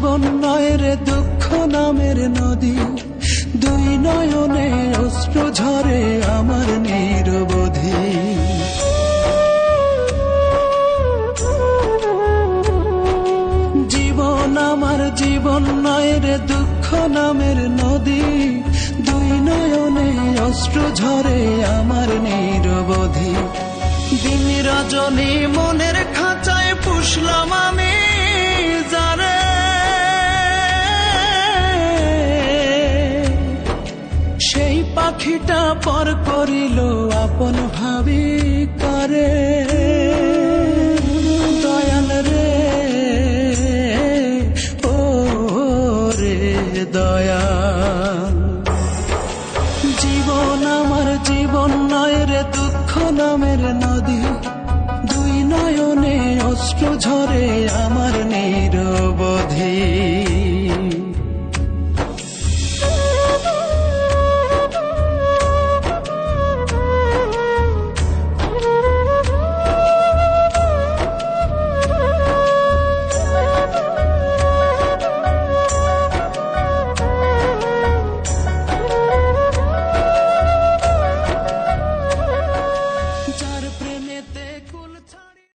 জীবন নয় রে দুঃখ নামের নদী, দুই নয়নে অশ্রু ঝরে আমার নিরবধি। জীবন আমার জীবন নয় রে দুঃখ নামের নদী, দুই নয়নে অশ্রু ঝরে আমার নিরবধি। দিন রজনী মনের খাঁচায় পুষলাম আমি যারে, সেই পাখিটা পর করিল আপন ভাবি কারে। দয়াল রে ও রে দয়াল, জীবন আমার জীবন নয় রে দুঃখ নামের নদী, দুই নয়নে অশ্রু ঝরে আমার নিরবধি।